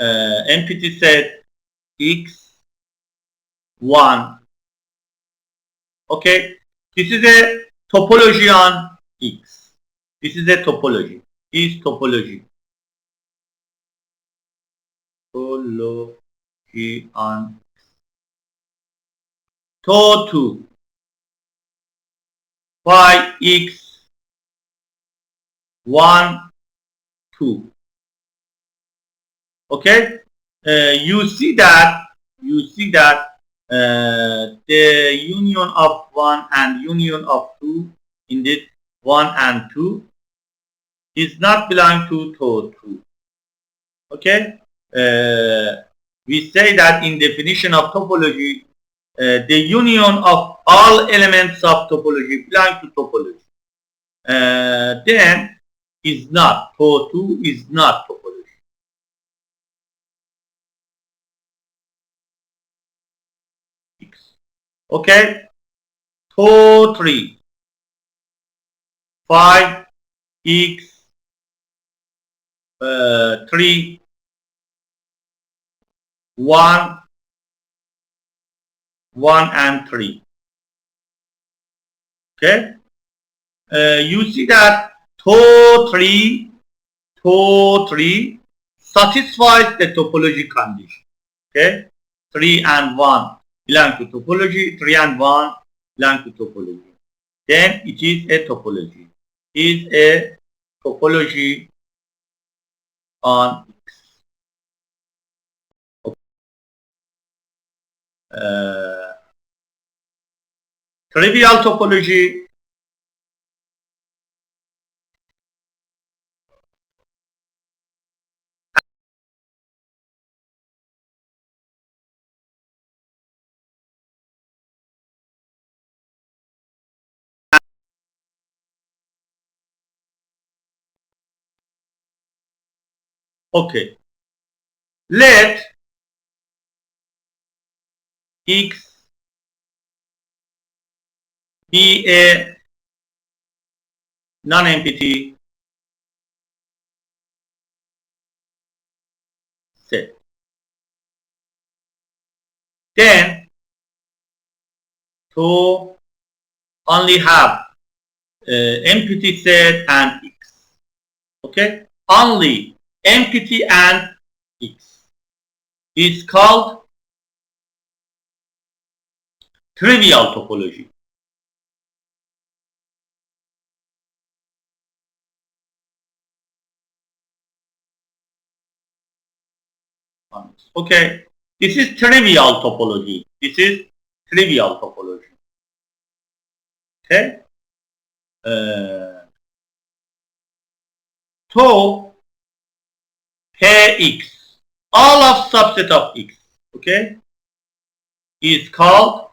empty set x1. Okay, this is a topology on X. This is a topology. Is topology. Topology on To2 phi x 1 2. Okay, you see that the union of 1 and union of 2 in this 1 and 2 is not belong to To2. Okay, we say that in definition of topology, the union of all elements of topology belong to topology. Then is not To2 is not topology. Okay, To3 5 x 3 1 1 and 3. Okay, you see that To3 satisfies the topology condition. Okay, 3 and 1 belong to topology, 3 and 1 belong to topology. Then it is a topology. Is a topology on X. Trivial topology. Okay, let X be a non-empty set. Then to only have empty set and X. Okay, only empty and X is called trivial topology. Okay, this is trivial topology. This is trivial topology. Okay, to Kx, all of subset of X, okay, is called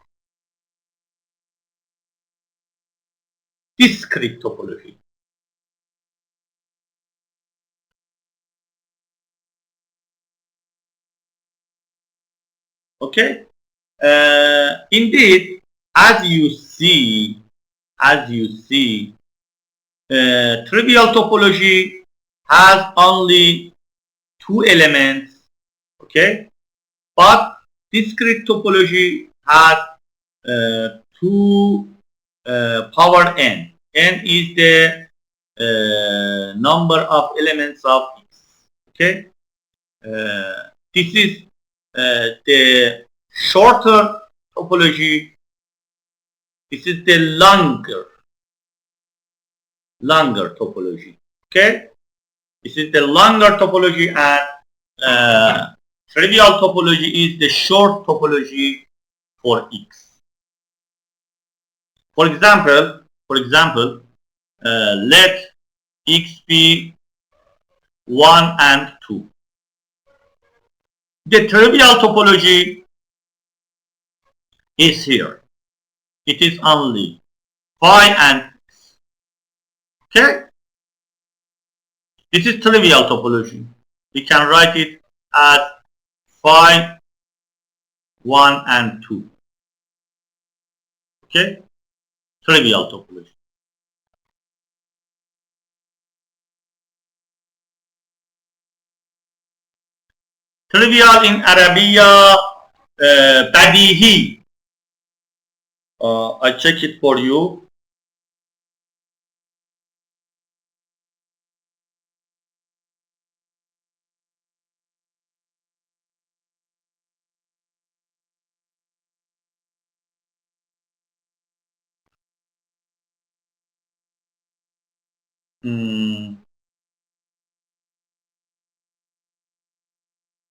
discrete topology. Okay, indeed, as you see, trivial topology has only two elements. Okay, but discrete topology has two power n. N is the number of elements of X. Okay, this is the shorter topology. This is the longer topology. Okay, this is the longer topology, and trivial topology is the short topology for X. For example, let X be 1 and 2. The trivial topology is here. It is only phi and X. Okay? This is trivial topology. We can write it as phi 1 and 2. Okay? Trivial topology. Trivial in Arabia, badihi. I check it for you.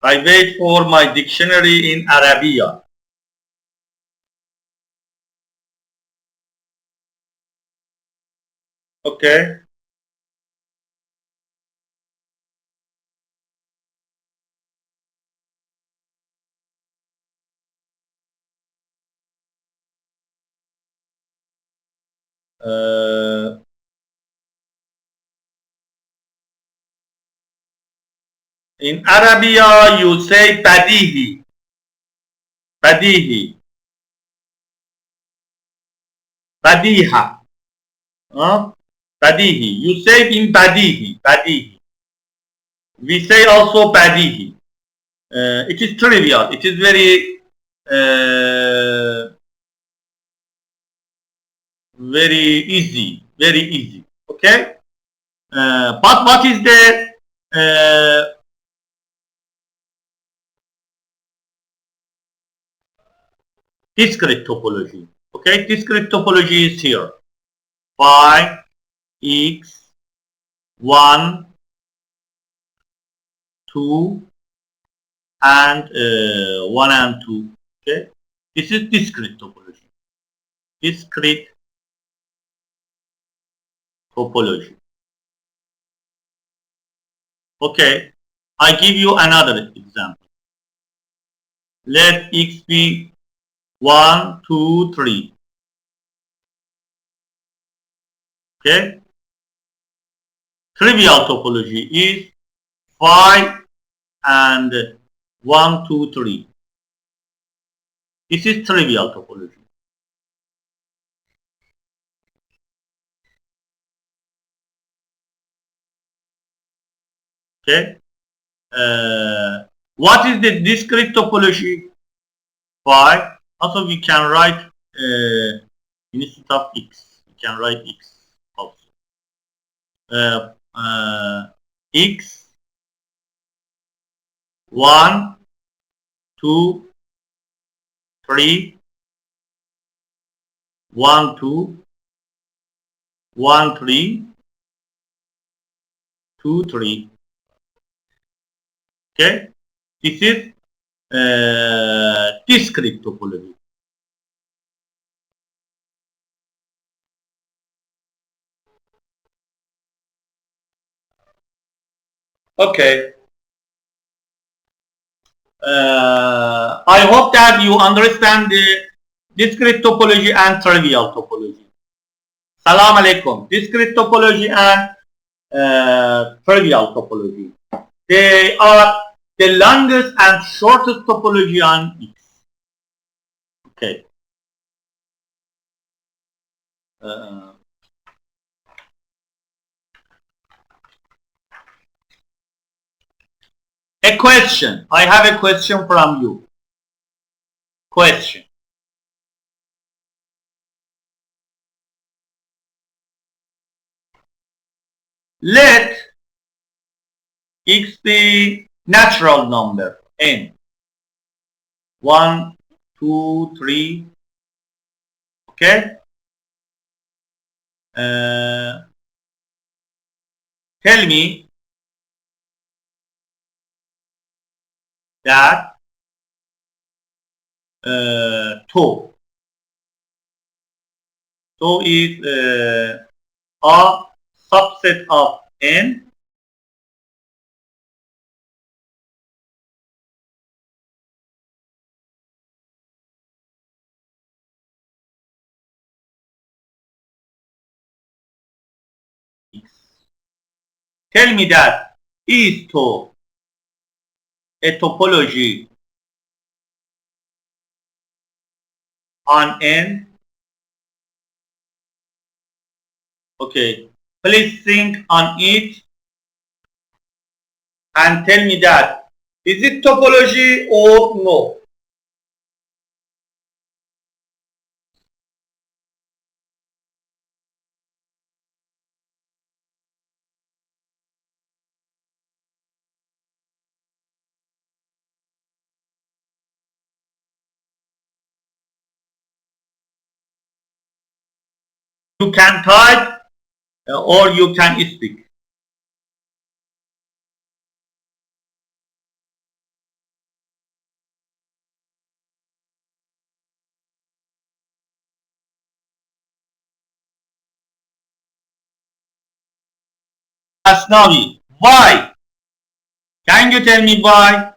I wait for my dictionary in Arabia. Okay. In Arabia, you say badihi. Badihi. Badiha. Badihi. You say in badihi. Badihi. We say also badihi. It is trivial. It is very easy. Very easy. Okay. But what is the discrete topology? Okay. Discrete topology is here. Phi, x, 1, 2, and 1 and 2. Okay. This is discrete topology. Discrete topology. Okay. I give you another example. Let x be 1, 2, 3. Okay. Trivial topology is phi and 1, 2, 3. This is trivial topology. Okay. What is the discrete topology? Phi. Also, we can write instead of x. We can write x also. X 1, 2, 3, 1, 2, 1, 3, 2, 3. Okay. This is discrete topology. Okay. I hope that you understand the discrete topology and trivial topology. Salam alaikum. Discrete topology and trivial topology. They are the longest and shortest topology on X. Okay. A question. I have a question from you. Question. Let x be natural number n. 1, 2, 3. Okay. Tell me that tau is a subset of n x. Tell me that is tau a topology on n? Okay, please think on it and tell me that Is it topology or no? You can type or you can speak. Asnavi, why? Can you tell me why?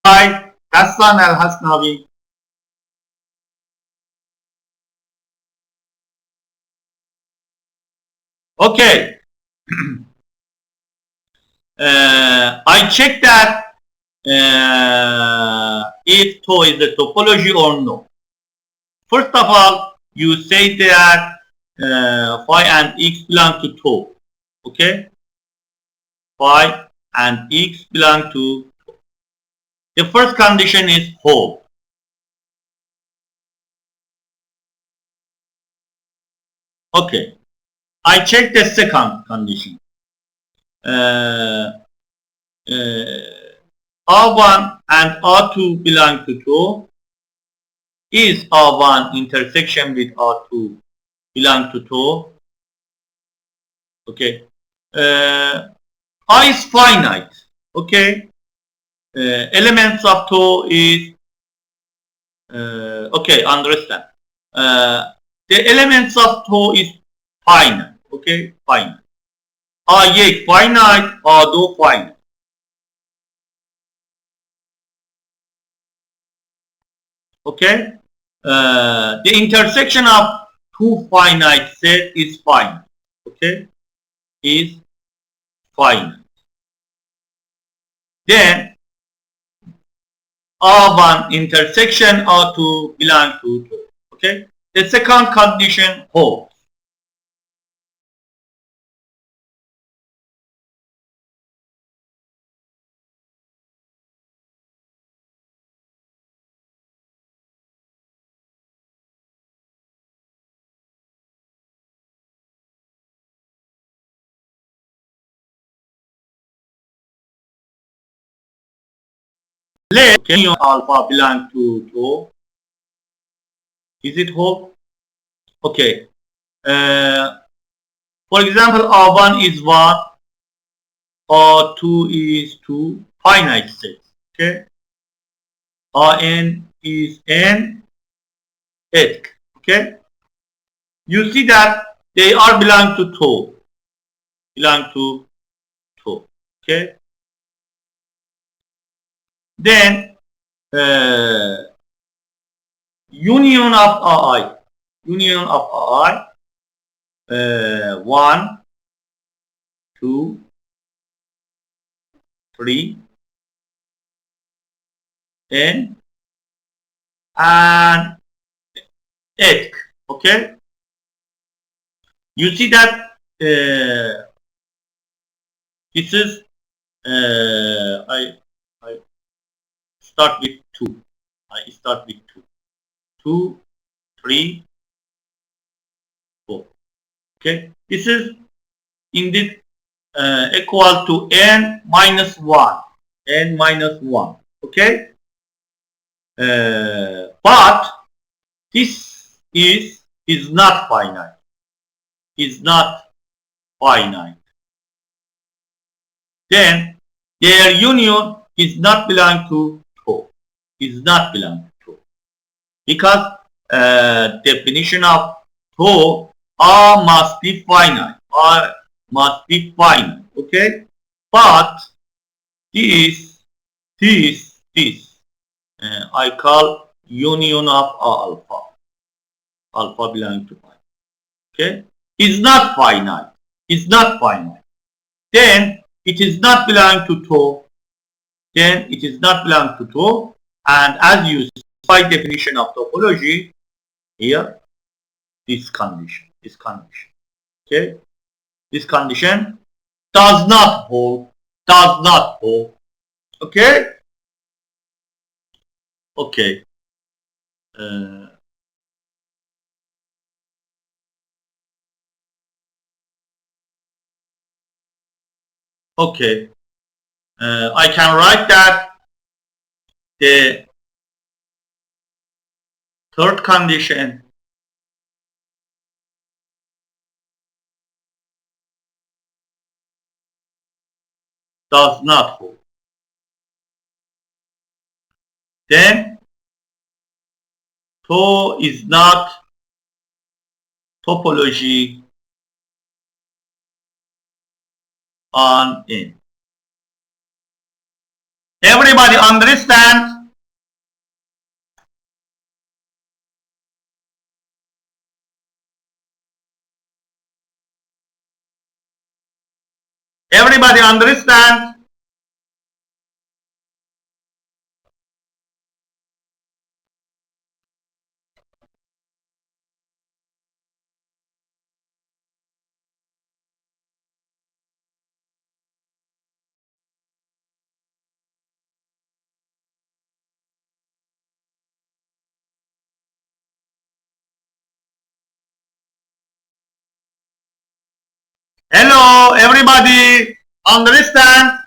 Why? Hassan Al Hasnavi. Okay. I check that if tau is a topology or no. First of all, you say that phi and x belong to tau. Okay? Phi and x belong to tau. The first condition is whole. Okay. I check the second condition. R1 and R2 belong to tau. Is R1 intersection with R2 belong to tau? Okay. I is finite. Okay. Elements of tau is okay. Understand. The elements of tau is finite. Okay, finite. Y finite or do finite. Okay. The intersection of two finite set is finite. Okay, is finite. Then R1 intersection R2 belong to 2. Okay. The second condition holds. Let union alpha belong to 2. Is it hold? Okay. For example, R1 is 1, R2 is 2, finite sets. Okay. Rn is n, et. Okay. You see that they are belong to 2. Belong to 2. Okay. Then union of Ri, 1, 2, 3, n, and 8. Okay. You see that this is I start with 2. I start with 2. 2, 3, 4. Okay. This is indeed equal to n minus 1. N minus 1. Okay. But this is not finite. Is not finite. then their union is not belong to tau. Is not belong to tau. Because definition of tau, R must be finite. R must be finite. Okay? But this, I call union of alpha. Alpha belong to pi. Okay? Is not finite. Is not finite. Then it is not belong to tau. Then it is not belong to tau. And as you see by definition of topology, here this condition. Okay? This condition does not hold. Does not hold. Okay? Okay. Okay. I can write that the third condition does not hold. Then tau is not topology on N. Everybody understand? Everybody understand? Hello, everybody understand?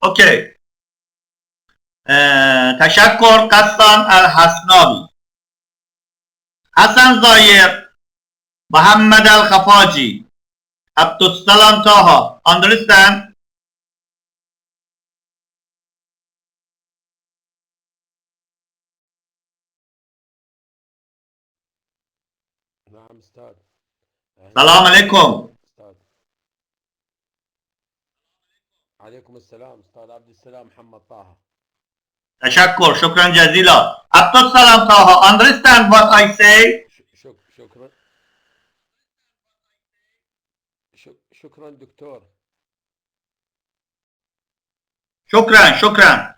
Okay. تشکر قسطان الحسناوی، حسن زایر، محمد الخفاجی، عبدالسلام Taha. Understand? نعم أستاذ. Salam alaikum. أستاذ عليكم السلام أستاذ عبد السلام محمد طه. تشکر. شكرا جزيلا. Abdulsalam Taha. Understand what I say? شكرا شكرا دكتور. شكرا.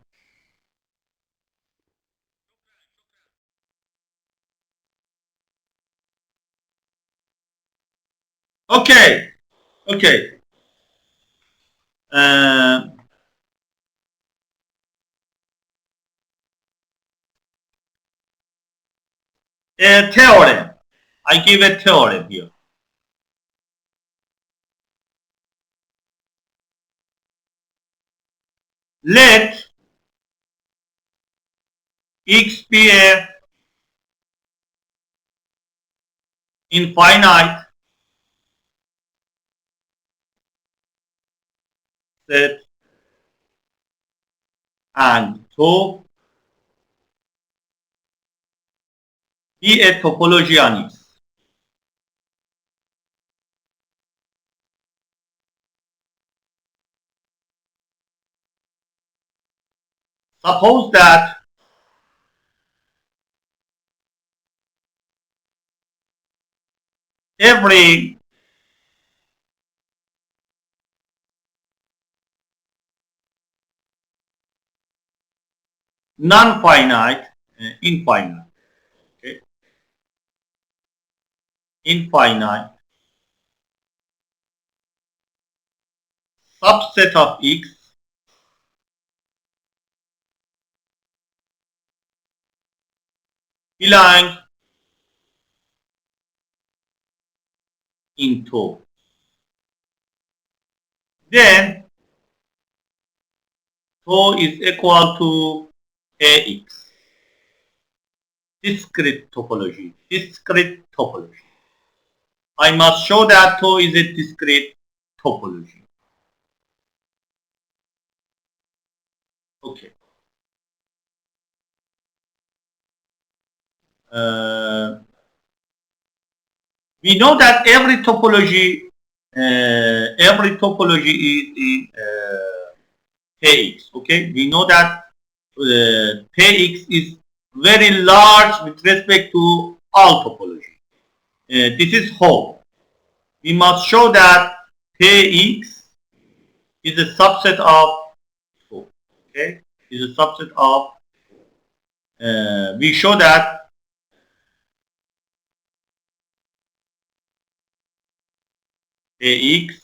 Okay. Okay. A theorem. I give a theorem here. Let X be a infinite set and tau be a topology on X. Suppose that every non-finite, infinite, okay, infinite subset of X belongs in tau. Then tau is equal to ax. Discrete topology. Discrete topology. I must show that tau is a discrete topology. Okay. We know that every topology is in Px. Okay, we know that Px is very large with respect to all topology. This is how we must show that Px is a subset of tau. Okay, is a subset of. We show that Ax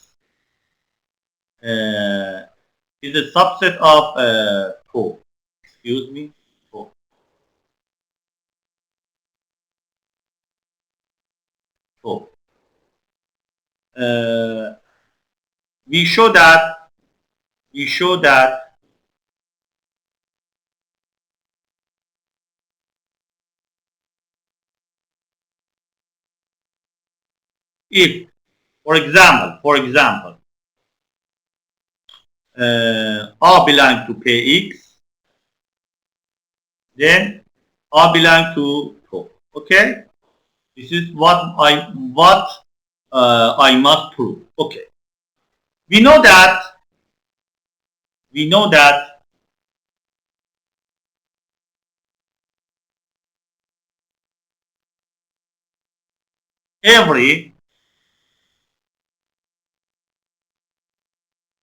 is a subset of tau. Excuse me. Tau. Tau. We show that if, for example, R belongs to Px, then R belongs to tau. Okay, this is what I must prove. Okay, we know that every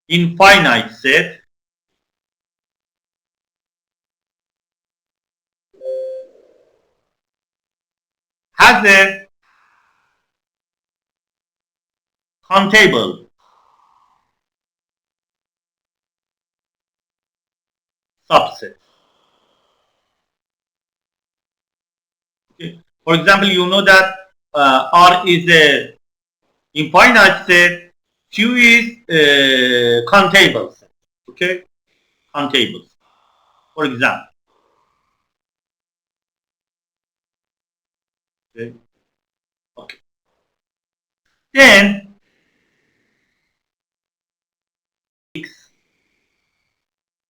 infinite set has a countable subset. Okay. For example, you know that R is a infinite set, Q is a countable set. Okay, countables. For example, okay. Okay. Then X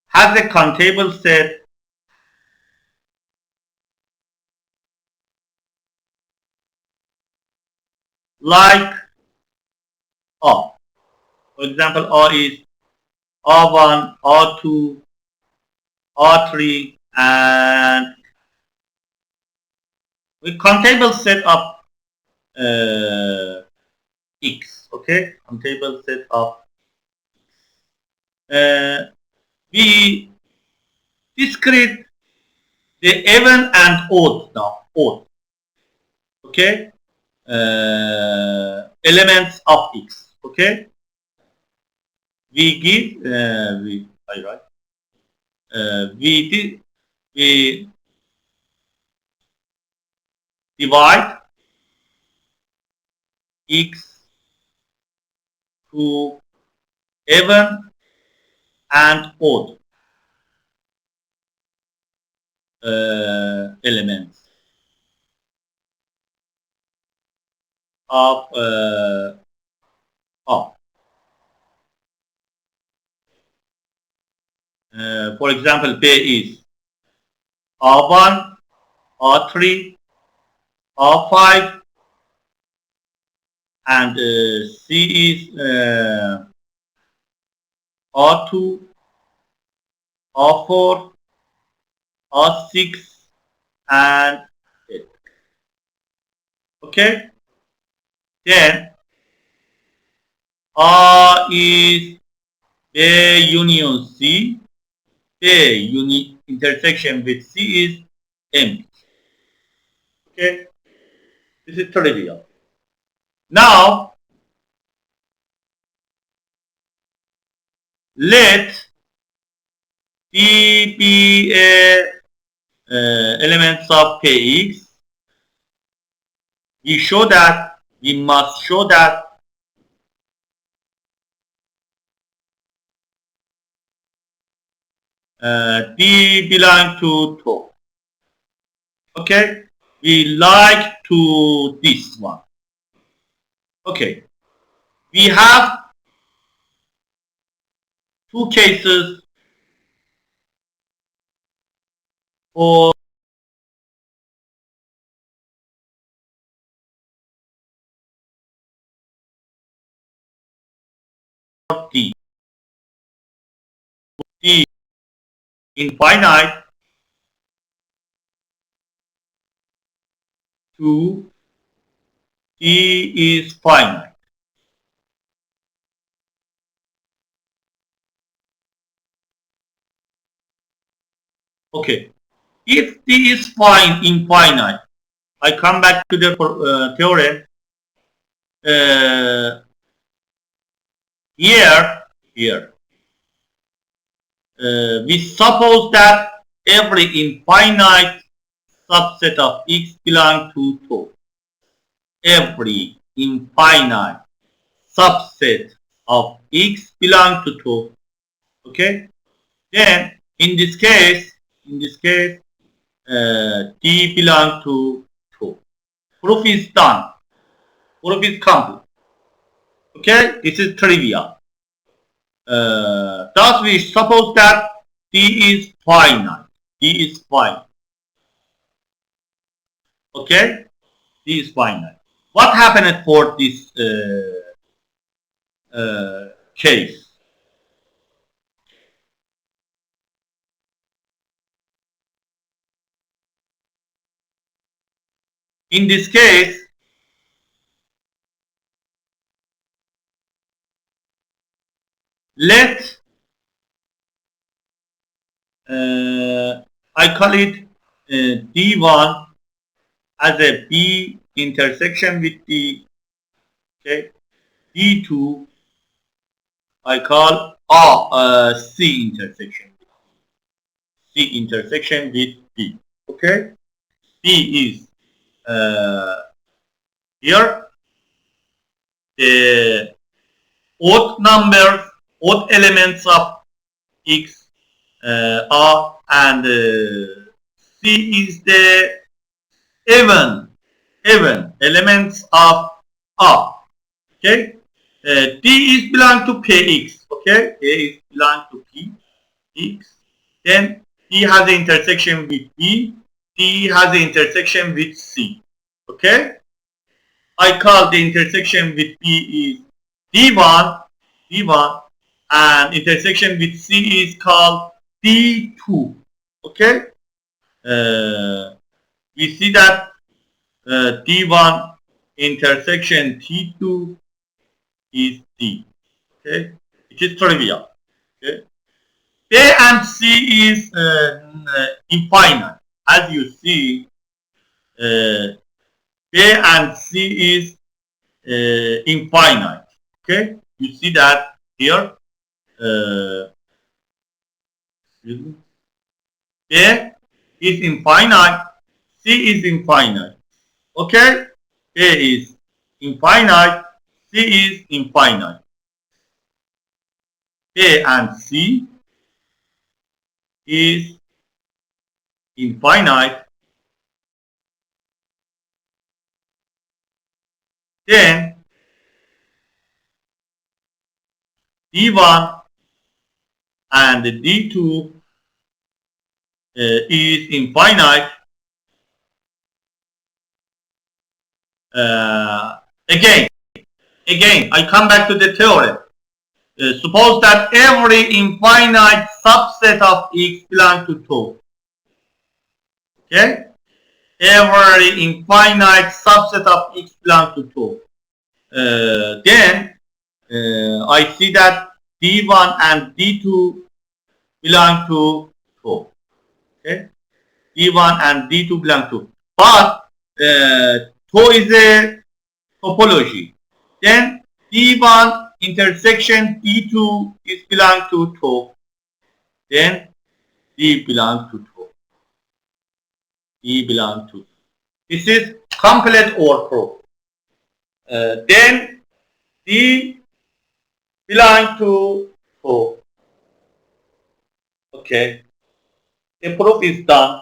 has a countable set like R. For example, R is R1, R2, R3, and with countable set of X. Okay, countable set of we discrete the even and odd now. Odd. Okay, elements of X. Okay, we give I write we divide X to even and odd elements of R. For example, P is R1, R3, R5, and C is R2, R4, R6, and 8. Okay, then R is A union C. A intersection with C is empty. Okay, this is trivial. Now let P be a elements of Kx. We must show that D belong to 2. Okay, we like to this one. Okay, we have two cases for D. D infinite to D is finite. Okay, if D is infinite, I come back to the theorem. Uh, here, we suppose that every infinite subset of X belongs to 2. Every infinite subset of X belongs to 2. Okay. Then in this case, D belongs to 2. Proof is done. Proof is complete. Okay, this is trivial. Thus we suppose that D is finite. D is finite. Okay, D is finite. What happened for this case? In this case, let I call it D1 as a B intersection with D. Okay, D2 I call C intersection. C intersection with D. Okay, D is here the odd numbers, odd elements of X are, and C is the even elements of R. Okay, D is belong to Px. Okay, A is belong to Px. Then D has the intersection with B. D has the intersection with C. Okay, I call the intersection with B is D1, and intersection with C is called D2. Okay, we see that D1 intersection T2 is D. Okay, it is trivial. Okay, A and C is infinite. As you see, A and C is infinite. Okay, you see that here. A is infinite, C is infinite. Okay, A is infinite, C is infinite. A and C is infinite. Then D1 and D2 is infinite. Again, I come back to the theorem. Suppose that every infinite subset of X belongs to 2. Okay? Every infinite subset of X belongs to 2. Then I see that D1 and D2 belong to 2. Okay? D1 and D2 belong to. But 2 is a topology. Then D1 intersection D2 is belong to 2. Then D belongs to 2. D belongs to 2. This is complete or proof. Then D belongs to 2. Okay. The proof is done.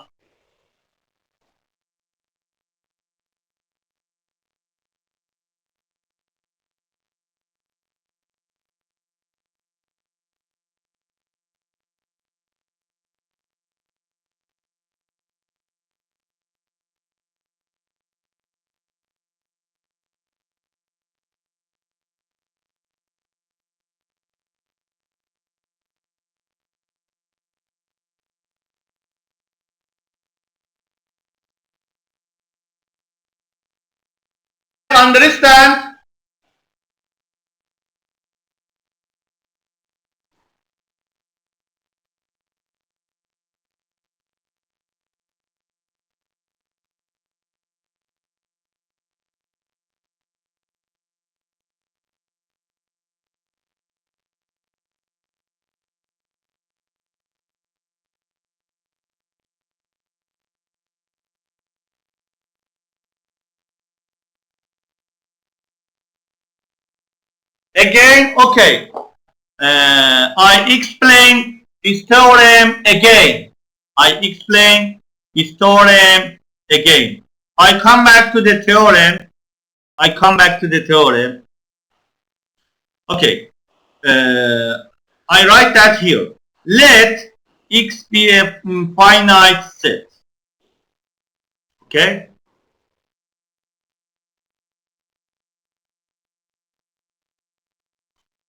Understand? Again, okay. I explain this theorem again. I explain this theorem again. I come back to the theorem. Okay. I write that here. Let X be a finite set. Okay.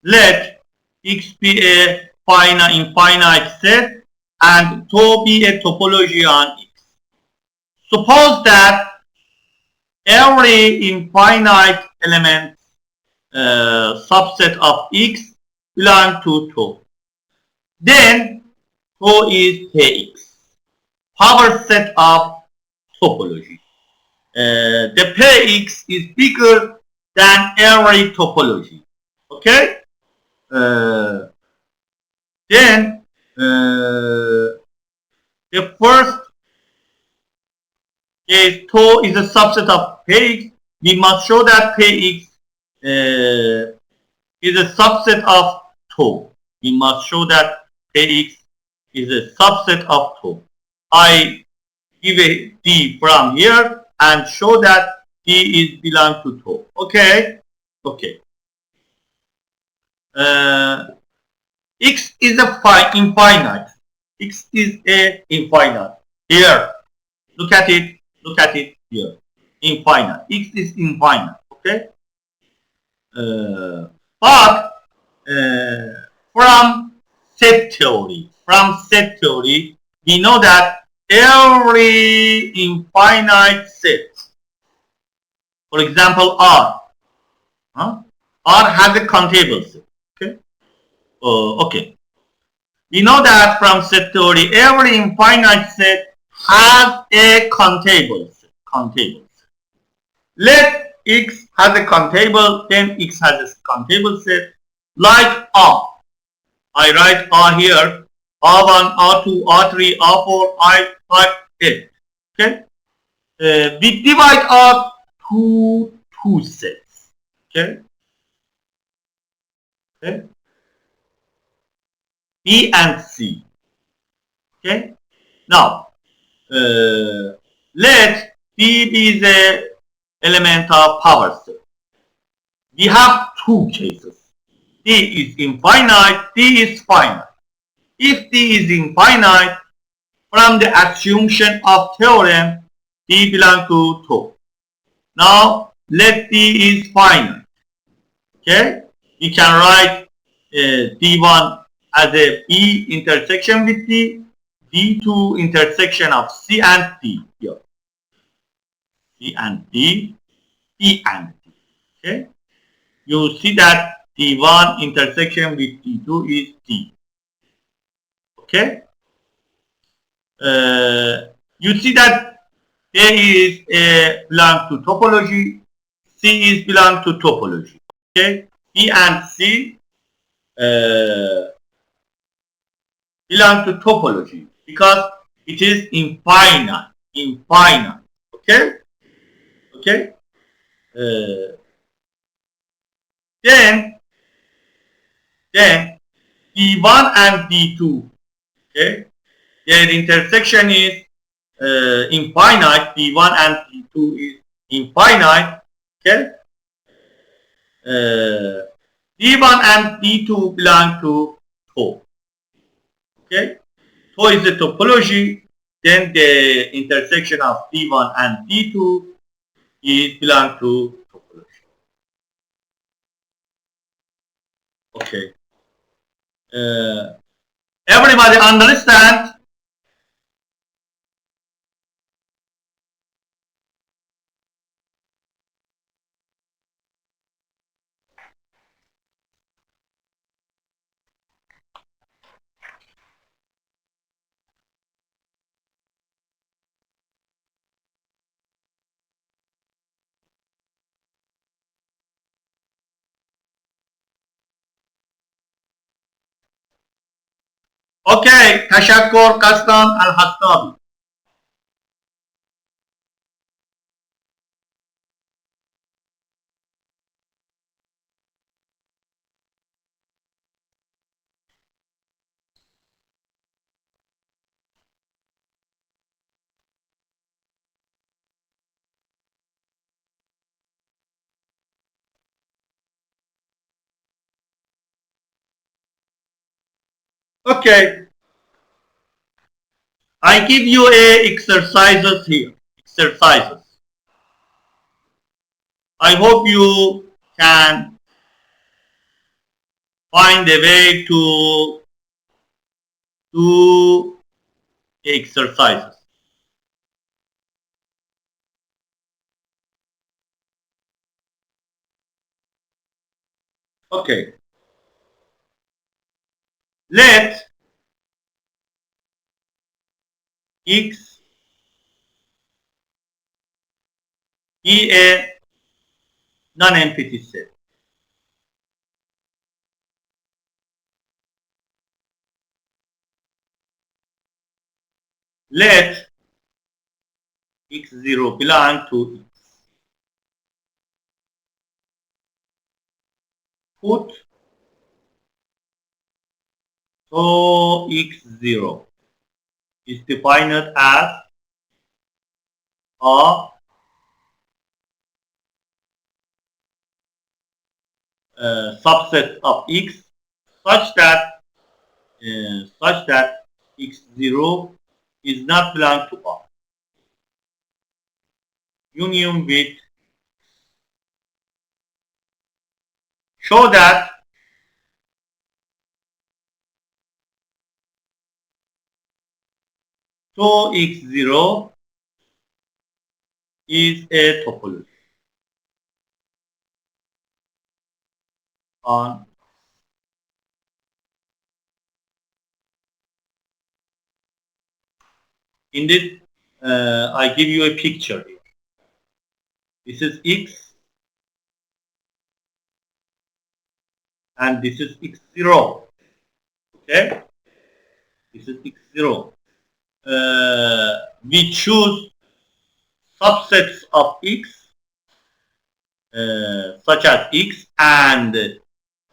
Let X be a infinite set and tau be a topology on X. Suppose that every infinite element subset of X belong to tau. Then tau is Px, power set of topology. The Px is bigger than every topology. Okay? Then the first case, tau is a subset of Px. We must show that Px is a subset of tau. We must show that Px is a subset of tau. I give a D from here and show that D is belong to tau. Okay? Okay. X is a infinite. X is a infinite. Here. Look at it. Look at it here. Infinite. X is infinite. Okay? But from set theory, we know that every infinite set, for example, R has a countable set. Okay. Okay. We know that from set theory, every infinite set has a countable set. Let X has a countable, then X has a countable set like R. I write R here, R1, R2, R3, R4, R5, R8. Okay? We divide R to two sets. Okay? Okay? B and C. Okay? Now, let B be the element of power set. We have two cases. D is infinite, D is finite. If D is infinite, from the assumption of theorem, D belongs to tau. Now, let D is finite. Okay? We can write D1 as a B intersection with D, D2 intersection of C and D. Here. C and D, E and D. Okay? You see that D1 intersection with D2 is D. Okay? You see that A is belong to topology, C is belong to topology. Okay? B and C belong to topology because it is infinite. Okay? Okay? Then D1 and D2, okay? their intersection is infinite. P1 and P2 is infinite. Okay. D1 and D2 belong to tau. Okay. Tau is the topology. Then the intersection of D1 and D2 is belong to topology. Okay. Everybody understand? Okay. تشکر قصدان الحسابی. Okay. I give you a exercises here. Exercises. I hope you can find a way to do the exercises. Okay. Let X be a non-empty set. Let X0 belong to X. Put so X0 is defined as a subset of X such that X0 is not belong to R. Union with show that so X0 is a topology on in this I give you a picture here. This is X and this is X0. Okay, this is X0. We choose subsets of X such as X and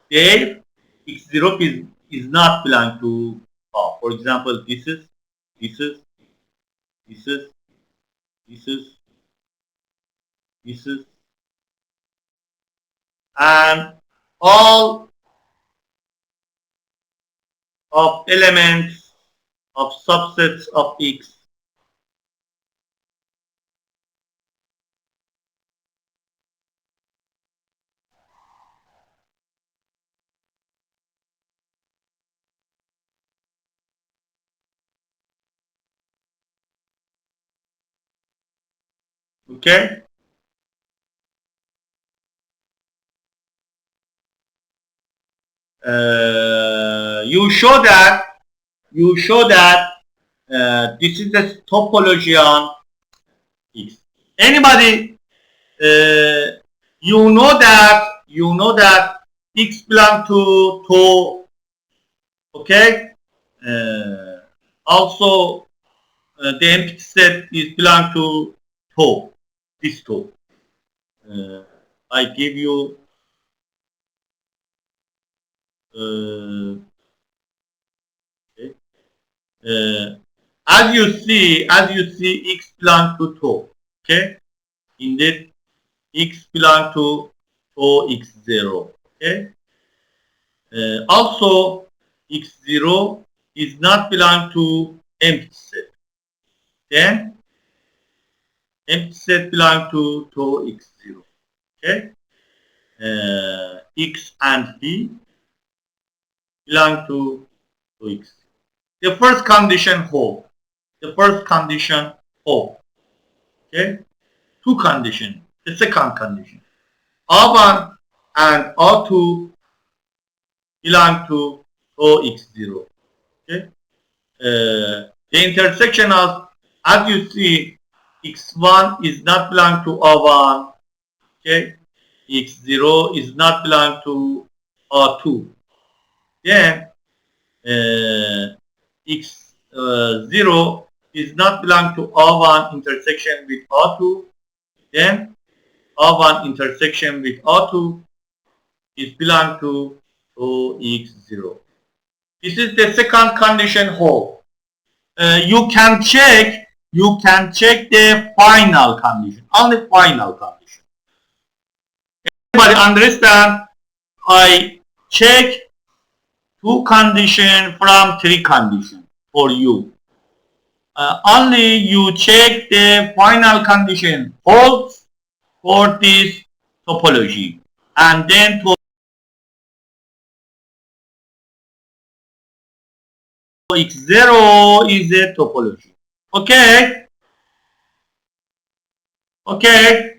there X0 is not belong to R. For example, this is this is this is this is this is and all of elements of subsets of X. Okay. You show that this is the topology on X. Anybody, you know that X belong to tau. Okay. Also, the empty set is belong to tau. This tau. I give you okay. as you see, x belong to 2. Okay, indeed, x belong to 2x0. Okay, also x0 is not belong to empty set. Then empty set belong to 2x0. Okay, x and b belong to 2x. The first condition hold. The first condition hold. Okay, two condition. The second condition. R1 and R2 belong to OX0. Okay. The intersection of, as you see, X1 is not belong to R1. Okay. X0 is not belong to R2. Then X0 is not belong to R1 intersection with R2. Then R1 intersection with R2 is belong to OX0. This is the second condition hold. You can check the final condition, only final condition. Everybody understand? I check two condition from three condition for you. Only you check the final condition holds for this topology, and then to x0 is a topology. Okay, okay.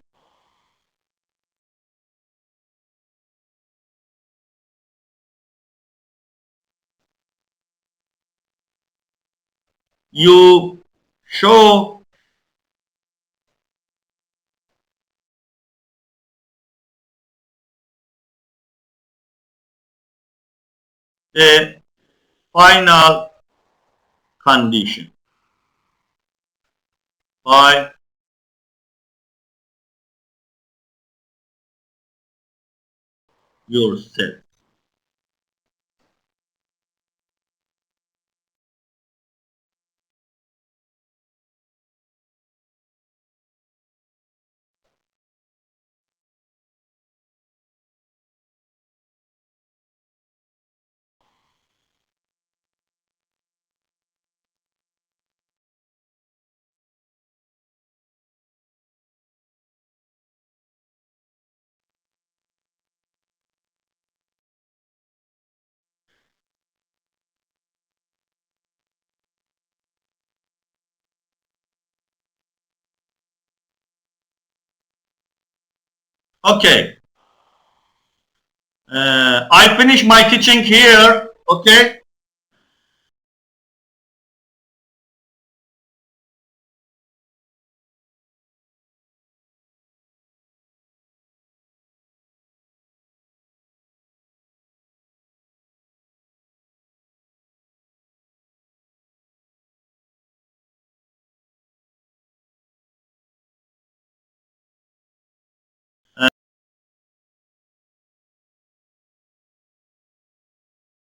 You show the final condition by yourself. Okay. I finish my teaching here. Okay.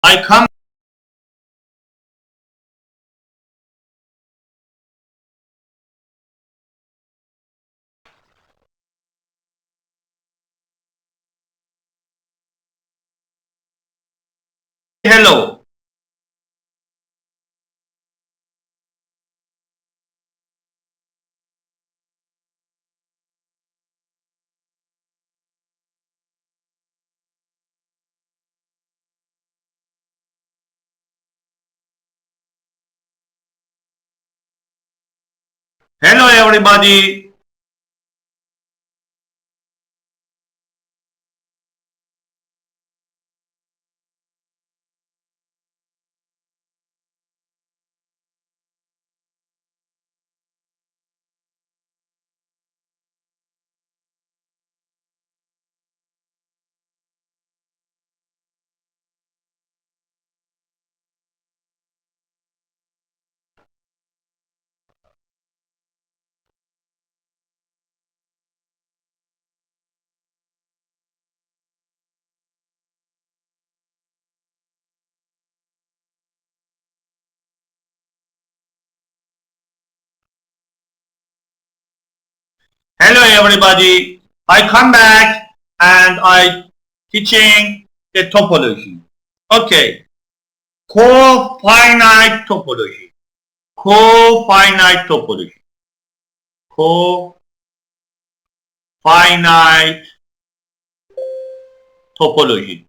I come. Hello. Hello, everybody. Hello everybody. I come back and I teaching the topology. Okay. Cofinite topology. Cofinite topology. Cofinite topology.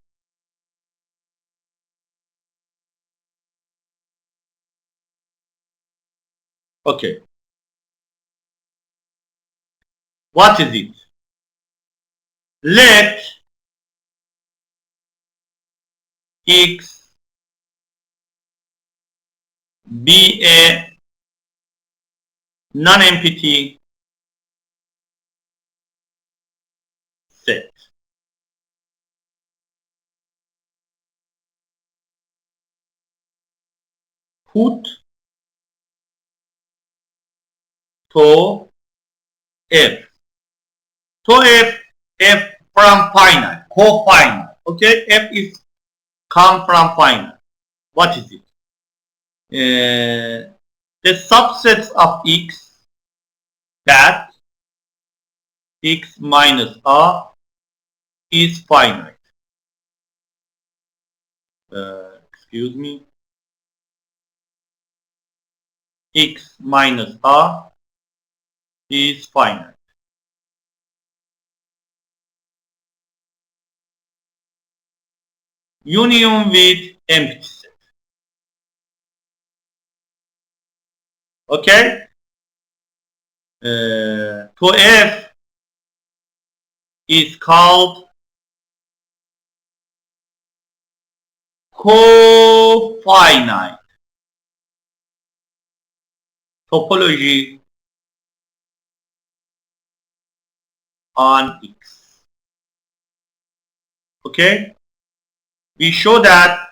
Okay. What is it? Let X be a non-empty set. Put to F. So F from finite, cofinite. Okay, F is come from finite. What is it? The subsets of X that X minus R is finite. Excuse me. X minus R is finite. Union with empty set. Okay? To F is called cofinite topology on X. Okay? We show that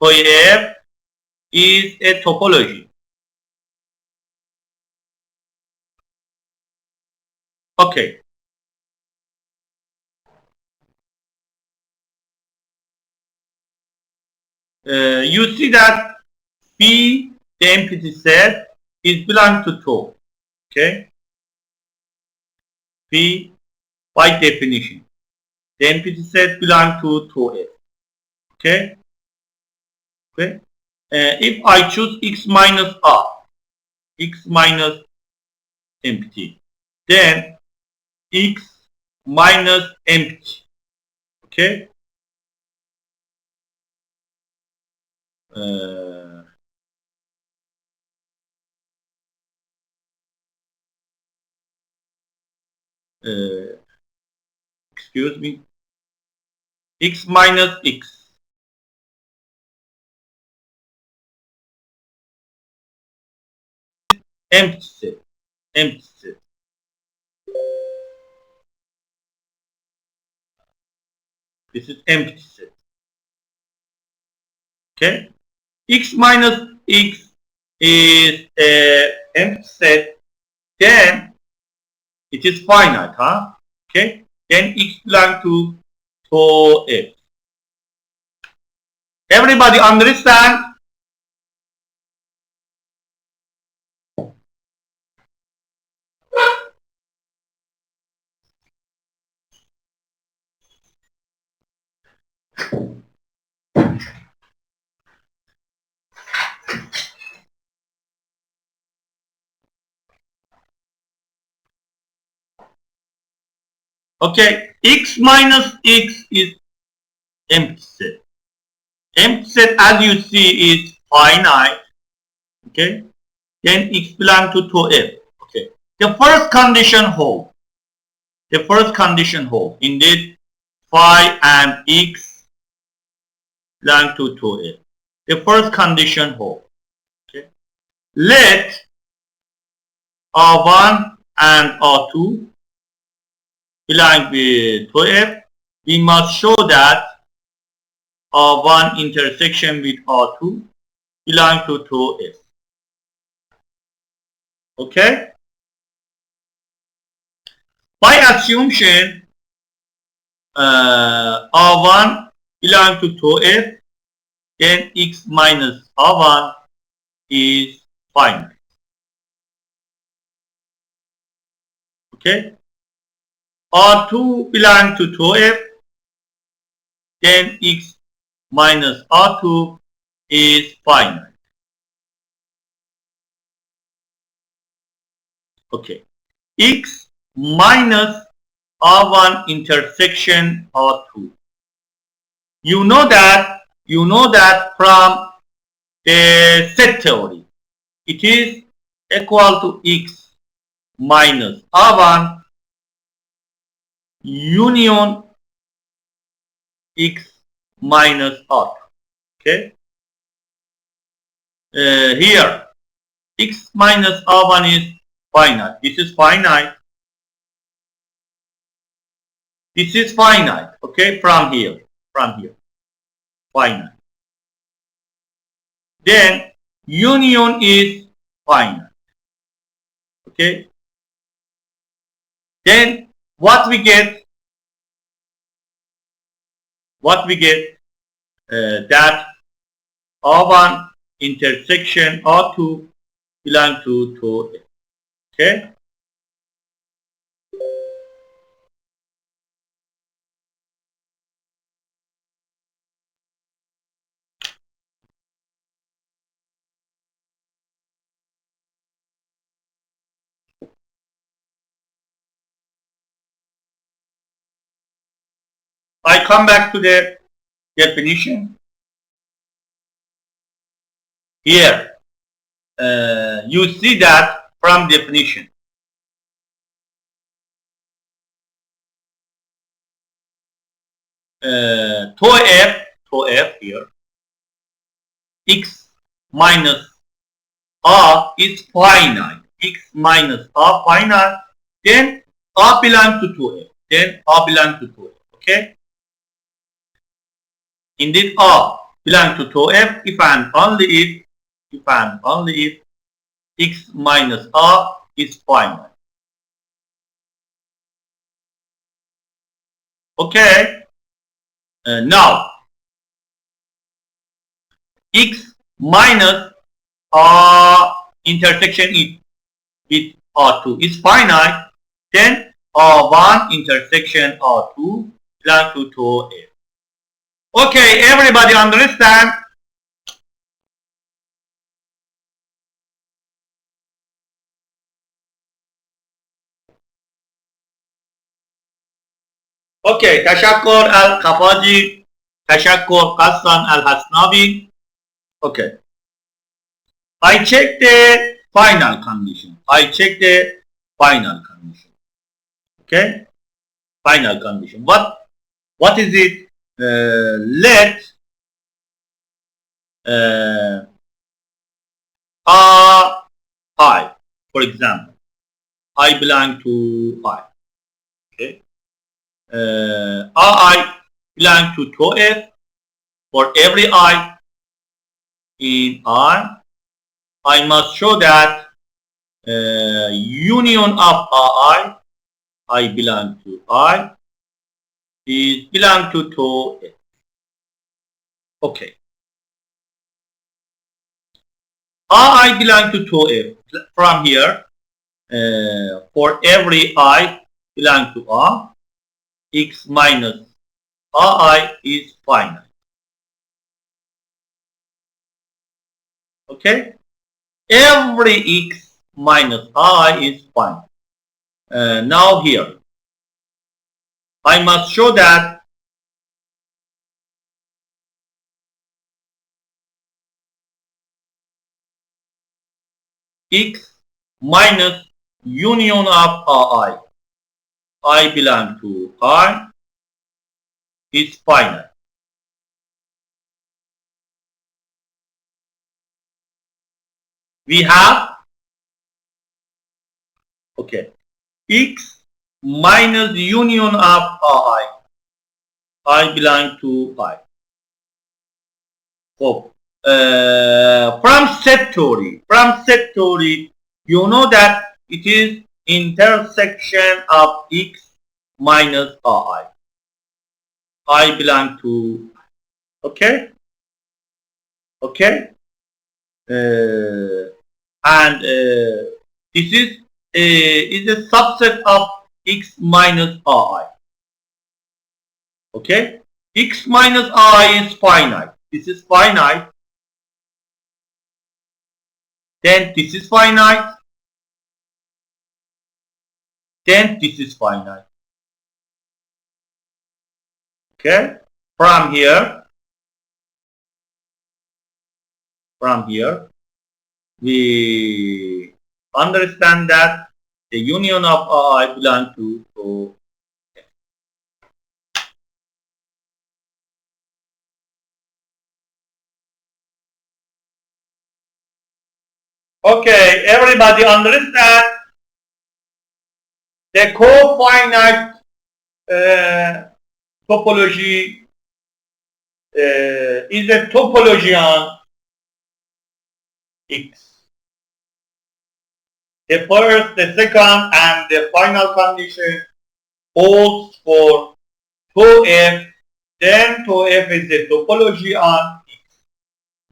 so F is a topology. Okay. You see that P, the empty set, is belong to 2. Okay. P, by definition, the empty set belong to 2F. Okay. Okay. If I choose X minus R, X minus empty, then X minus empty. Okay. Uh, excuse me. X minus X. Empty set. Empty set. This is empty set. Okay. X minus X is a empty set. Then it is finite, huh? Okay. Then X belongs to F. Everybody understand? Okay. X minus X is empty set. Empty set, as you see, is finite. Okay. Then X belongs to F. Okay. The first condition hold. The first condition hold. Indeed, phi and X belong to F. The first condition hold. Okay. Let R1 and R2 belong to F. We must show that R1 intersection with R2 belong to F. Okay? By assumption, R1 belong to F, then X minus R1 is finite. Okay. R2 belong to 2f, then x minus R2 is finite. Okay. X minus R1 intersection R2. You know that from the set theory. It is equal to x minus R1 union x minus R2. Okay. Here x minus R1 is finite. This is finite. This is finite. Okay, from here. Finite. Then union is finite. Okay. Then what we get? That R1 intersection R2 belong to 2f. Okay. I come back to the definition. Here, you see that from definition. 2f here, x minus r is finite. X minus r finite. Then r belongs to 2f. Okay. Indeed, r belongs to 2f if and only if x minus r is finite. Okay. Now x minus r intersection with r2 is finite. Then r1 intersection r2 belongs to 2f. Okay, everybody understand? Okay, تشکر القفاجی، تشکر قسان الحسناوی. Okay. I check the final condition. Okay. Final condition. What is it? Let I, for example, I belong to I. Okay. I belong to 2f. For every I in I must show that union of I belong to I is belong to 2f. Okay. I belong to 2f. From here, for every I belong to R, x minus I is finite. Okay. Every x minus I is finite. Now here, I must show that x minus union of I belong to I is finite. We have, okay, x minus union of I belong to I. Oh, from set theory, you know that it is intersection of x minus I belong to, okay, and this is is a subset of x minus I. Okay, x minus I is finite. This is finite. Then this is finite. Then this is finite. Okay, from here we understand that the union of I belong to O. Okay, everybody understand the cofinite topology is a topology on X. The first, the second, and the final condition holds for 2f. Then 2f is a topology on X.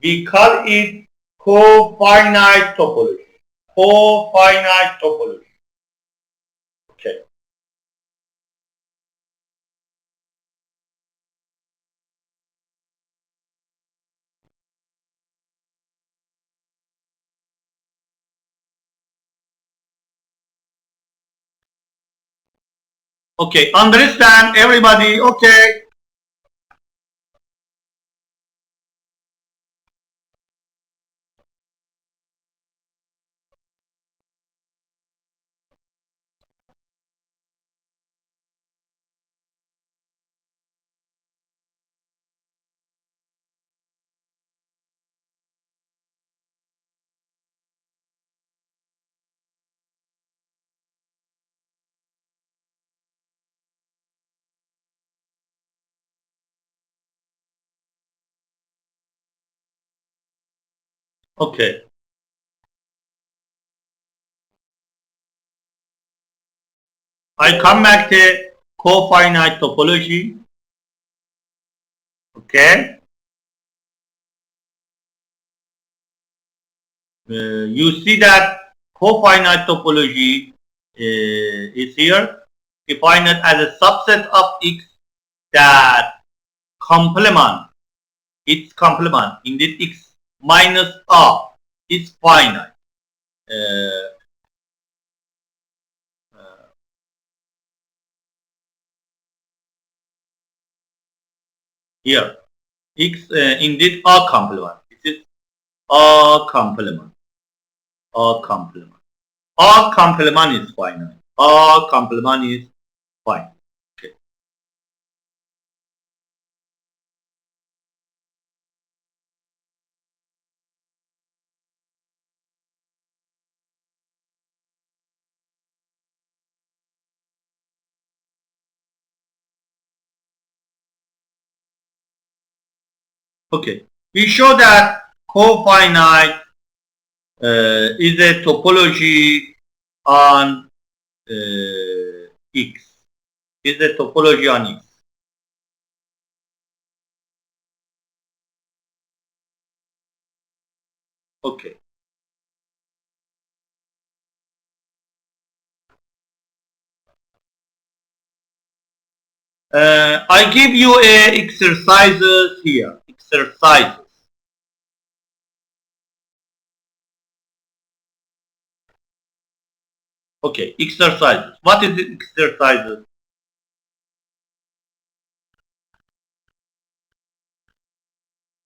We call it cofinite topology. Cofinite topology. Okay. Okay, understand everybody? Okay. Okay. I come back to cofinite topology. Okay. You see that cofinite topology is here, defined as a subset of X that complement its complement, indeed X minus R is finite. Uh, uh, Here, X indeed R complement. This is R complement. R complement. R complement is finite. R complement is finite. Okay. Okay. We show that cofinite is a topology on X. Is a topology on X. Okay. I give you exercises here. Exercises. Okay. Exercises. What is the exercises?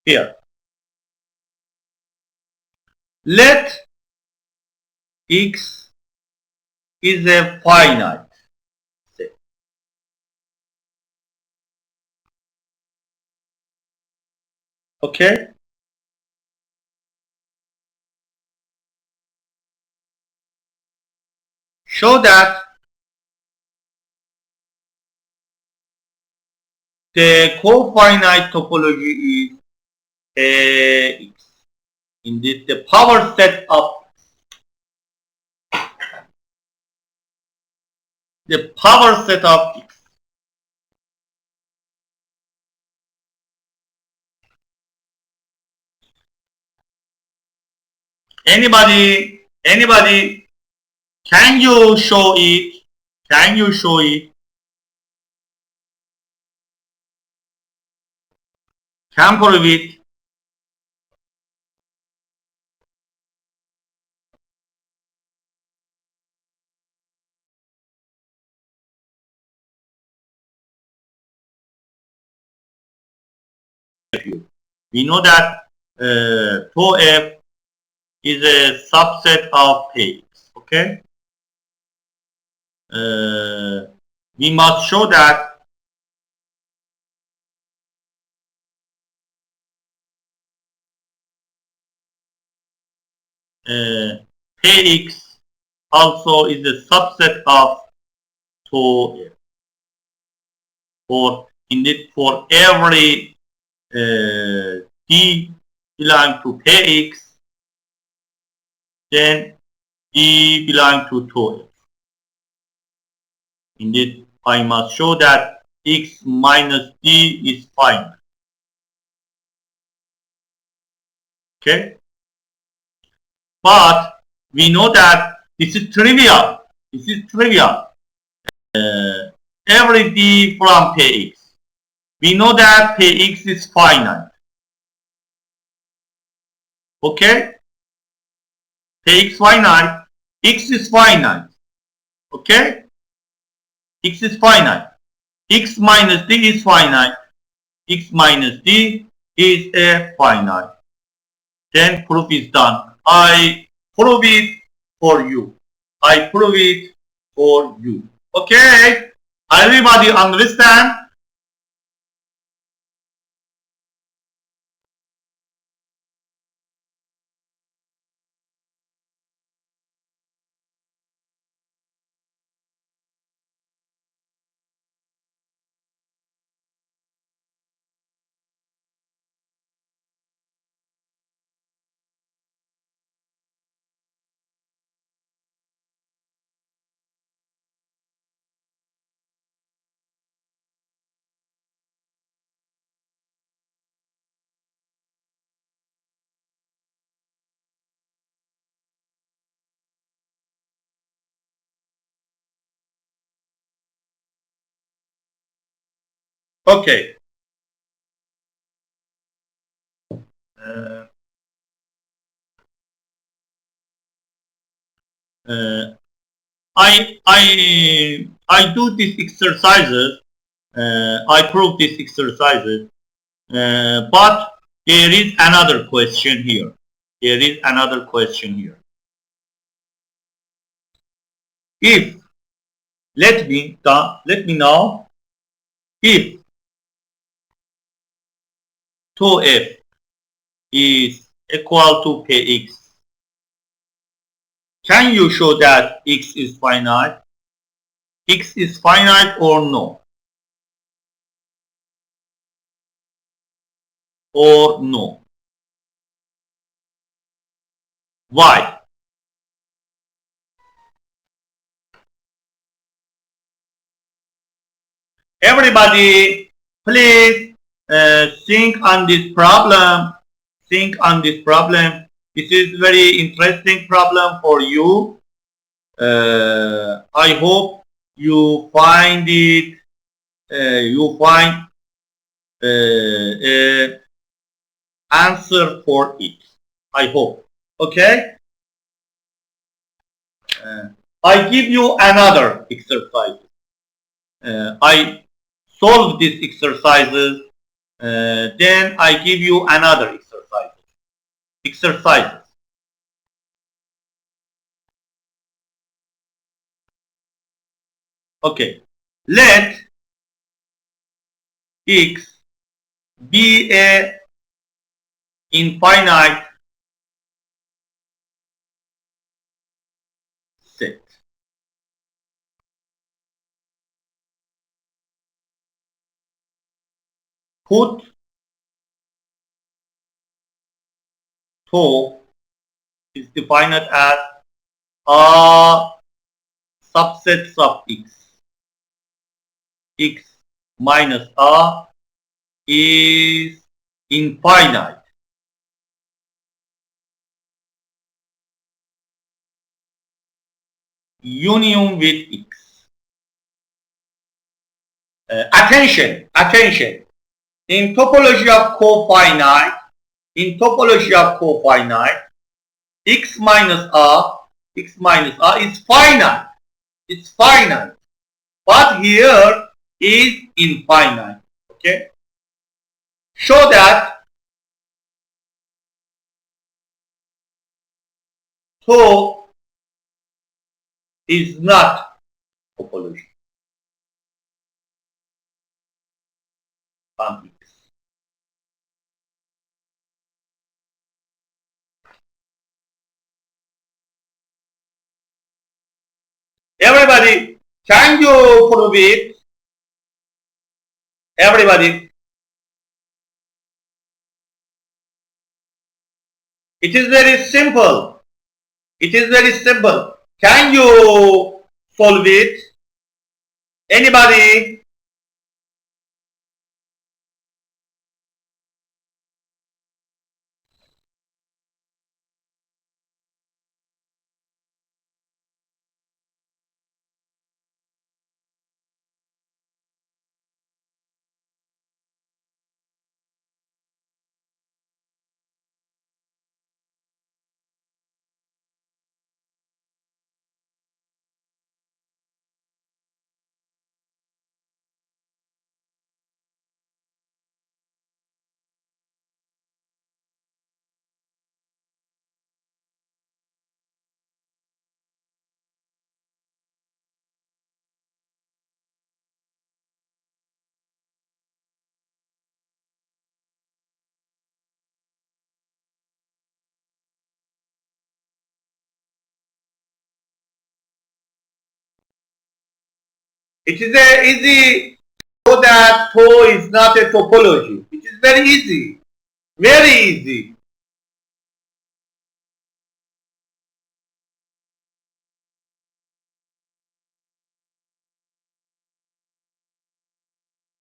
Here. Let X is a finite set. Okay. Show that the cofinite topology is X. Indeed, the power set of X. Anybody Can you show it? Can you show it? Can prove it? We know that tau f is a subset of px. Okay. We must show that px also is a subset of tau f. For indeed for every d belong to px, then d belong to tau f. Indeed, I must show that x minus d is finite. Okay? But we know that this is trivial. This is trivial. Every d from px. We know that px is finite. Okay? Px finite. X is finite. Okay? X is finite. X minus d is finite. X minus d is a finite. Then proof is done. I prove it for you. I prove it for you. Okay? Everybody understand? Okay. Uh, uh, I do these exercises. I prove these exercises. But there is another question here. There is another question here. If let me know if tau f is equal to px, can you show that x is finite? X is finite or no? Or no? Why? Everybody, please think on this problem. Think on this problem. This is very interesting problem for you. I hope you find it. You find answer for it. I hope. Okay. I give you another exercise. I solve these exercises. Then I give you another exercise. Exercises. Okay. Let x be a infinite set. Put tau is defined as a subset of x. X minus a is infinite. union with X. Attention. In topology of cofinite, X minus R is finite. It's finite. But here is infinite. Okay. Show that tau is not topology on X. Everybody, can you prove it? Everybody. It is very simple. Can you solve it? Anybody? It is a easy so that tau is not a topology. It is very easy. Very easy.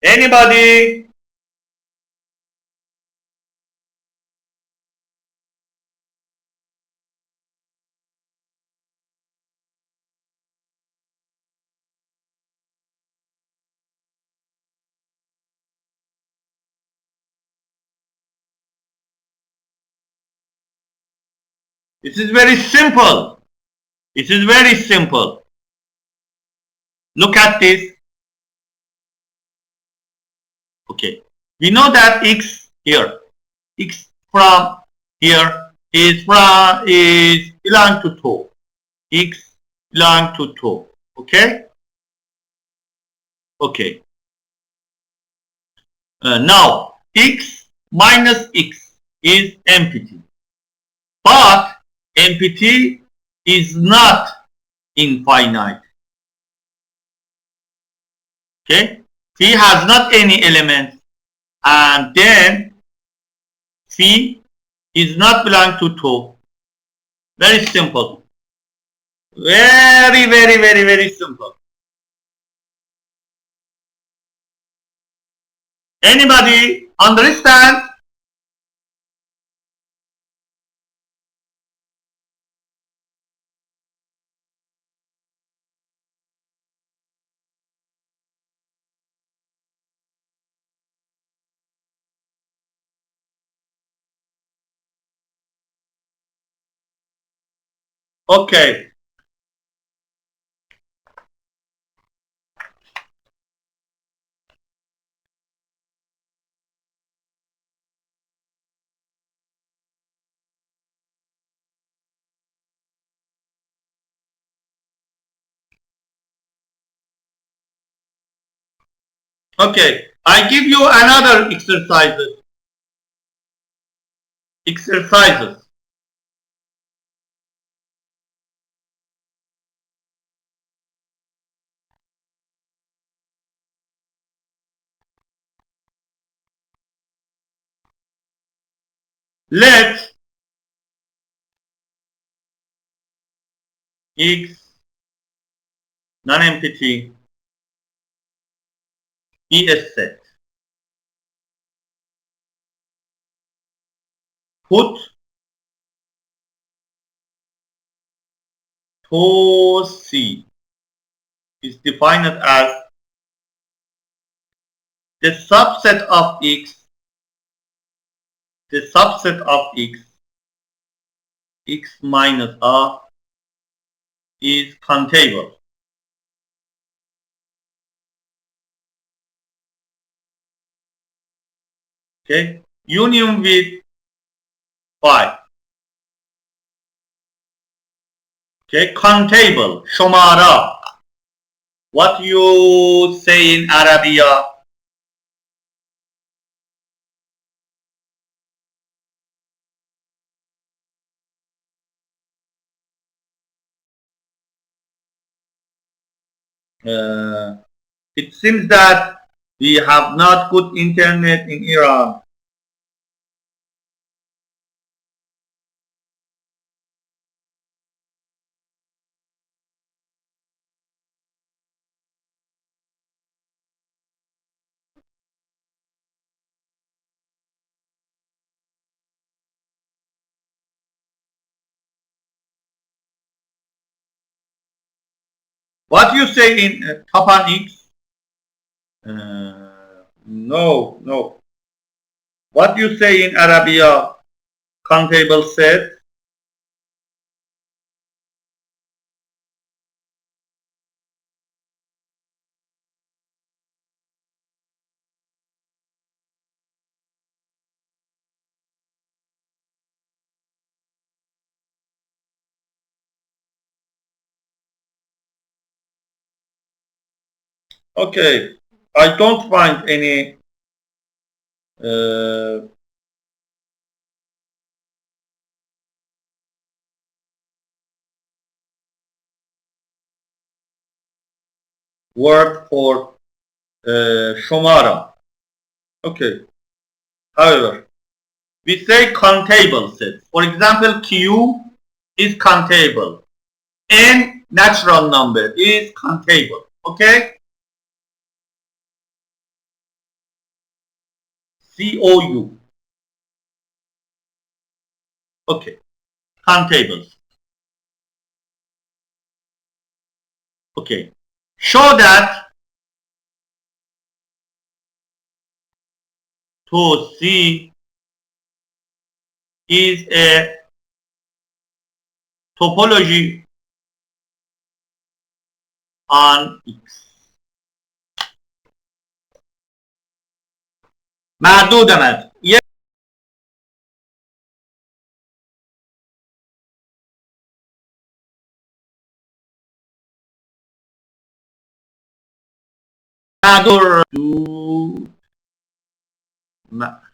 Anybody? It is very simple. Look at this. Okay. We know that X here, X from here is belong to tau. X belong to tau. Okay. Okay. Now X minus X is empty. But empty is not infinite. Okay? Phi has not any elements, and then phi is not belong to tau. Very simple. Very simple. Anybody understand? Okay. Okay. I give you another exercises. Let X non-empty be a set. Put tau C is defined as the subset of X, X minus R is countable. Okay, union with 5. Okay, countable, شمارا. What you say in Arabia? It seems that we have not good internet in Iran. What you say in Tapan X? No. What you say in Arabia? Countable set? Okay, I don't find any word for Shomara. Okay, however, we say countable sets. For example, Q is countable. N natural number is countable. Okay? COU. Okay. Countables. Okay. Show that to C is a topology on X. محدودمت. محدود محدودمت.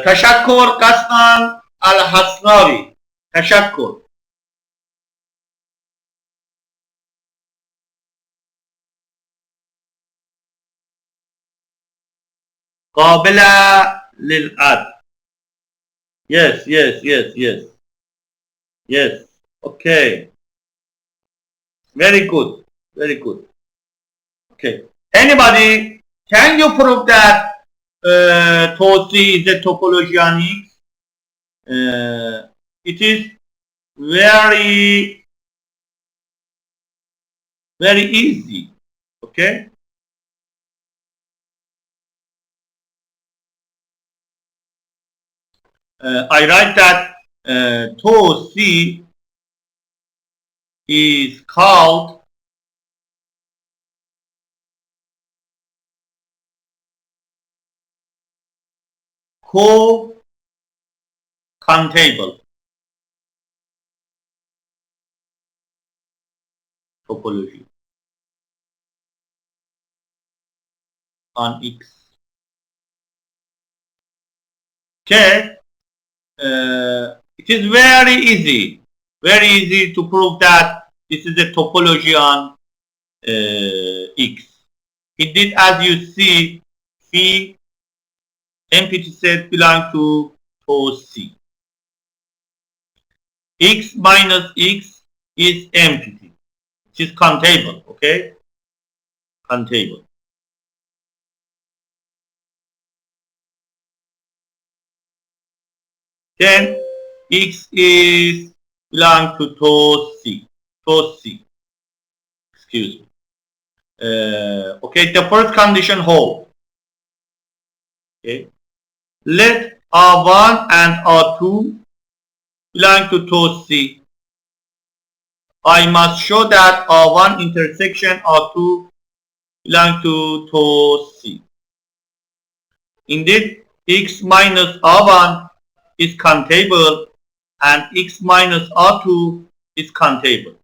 تشکر قسما الحسناوی. تشکر. قابل للعد. Yes. Okay. Very good. Okay. Anybody, can you prove that Tosi is a topology on X? It is very easy. Okay. I write that Tosi is called co-countable topology on X. Okay, it is very easy to prove that this is a topology on X. Indeed, as you see, P empty set belong to C. X minus X is empty, which is countable, okay? Countable. Then X is belong to C. To C. Excuse me. Okay, the first condition hold. Okay. Let R1 and R2 belong to C. I must show that R1 intersection R2 belong to C. Indeed, X minus R1 is countable and X minus R2 is countable.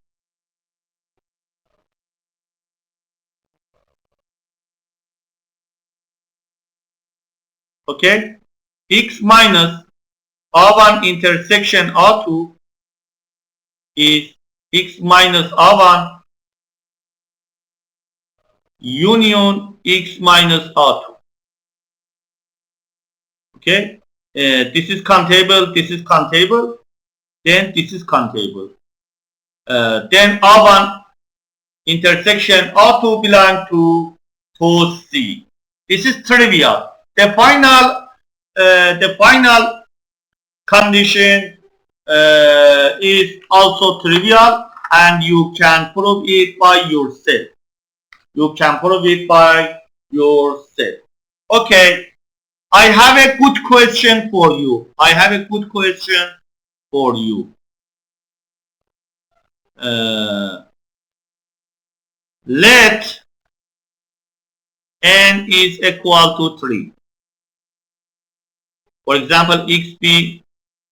Okay, X minus R1 intersection R2 is X minus R1 union X minus R2. Okay, this is countable, this is countable, then this is countable. Then R1 intersection R2 belong to C. This is trivial. The final condition is also trivial, and you can prove it by yourself. You can prove it by yourself. Okay, I have a good question for you. I have a good question for you. Let n is equal to 3. For example, x be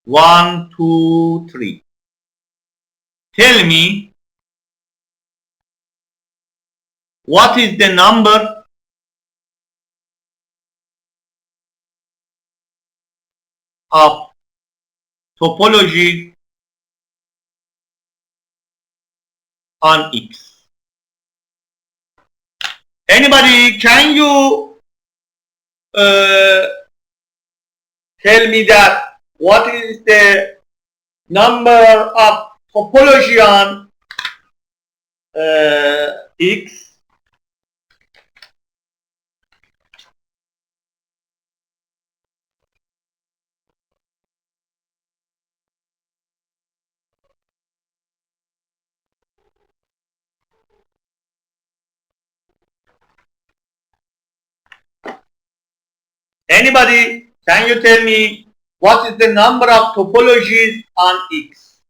1, 2, 3. Tell me what is the number of topology on X. Anybody, can you tell me that what is the number of topology on X? Anybody, can you tell me what is the number of topologies on X?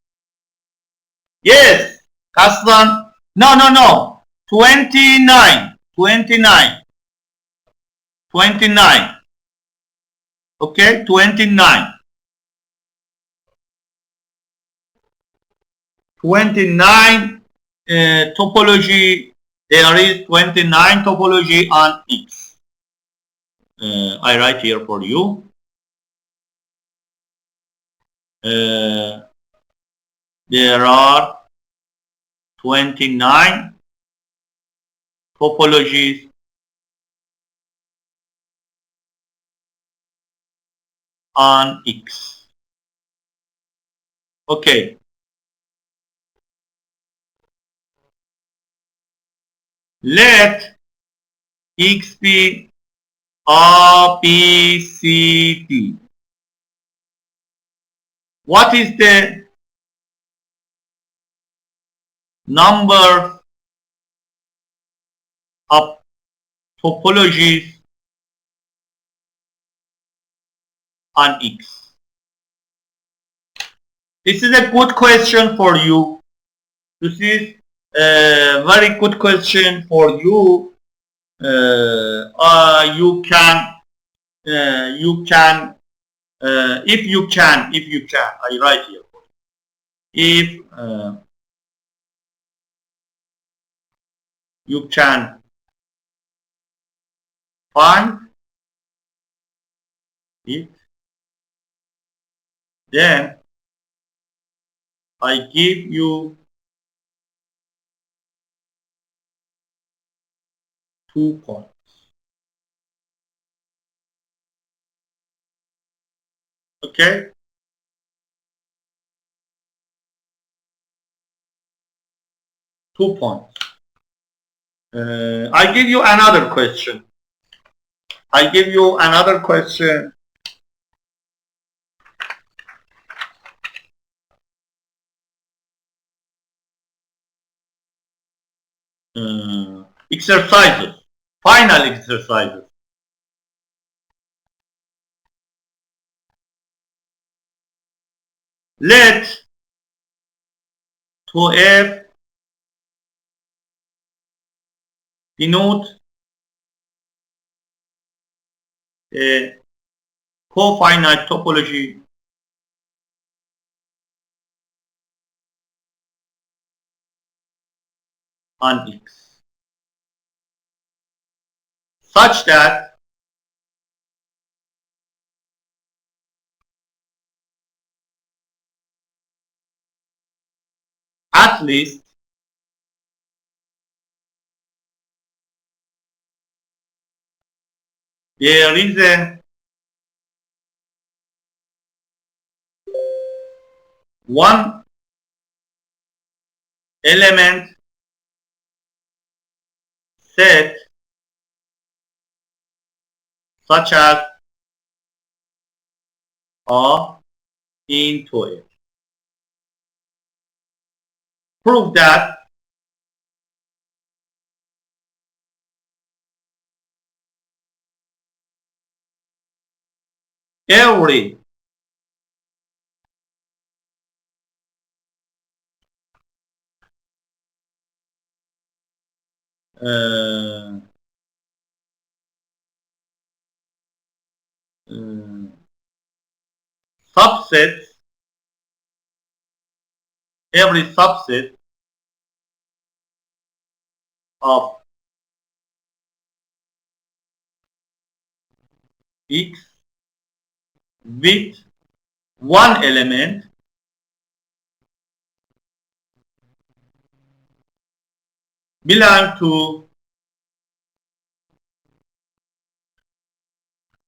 Yes, Kaslan. No. 29. 29. 29. Okay, 29. 29 topology. There is 29 topology on X. I write here for you. There are 29 topologies on X. Okay. Let X be A, B, C, D. What is the number of topologies on X? This is a good question for you. This is a very good question for you. You can, if you can, I write here. If you can find it, then I give you 2 points. Okay. Two points. I give you another question. I give you another question. Exercises. Final exercises. Let 2f denote a cofinite topology on X, such that at least there is a one element set such as A into it. Prove that every uh, uh, subset, every subset of X with one element belong to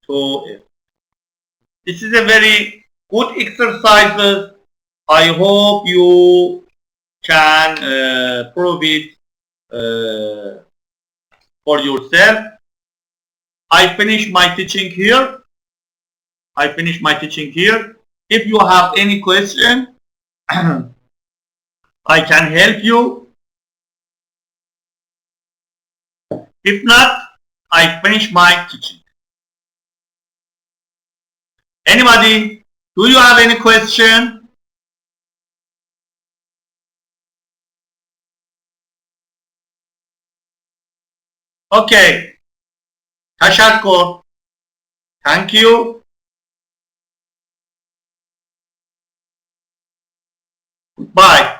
F. This is a very good exercise. I hope you can prove it for yourself. I finish my teaching here. If you have any question, I can help you. If not, I finish my teaching. Anybody? Do you have any question? Okay. تشکر. Thank you. Bye.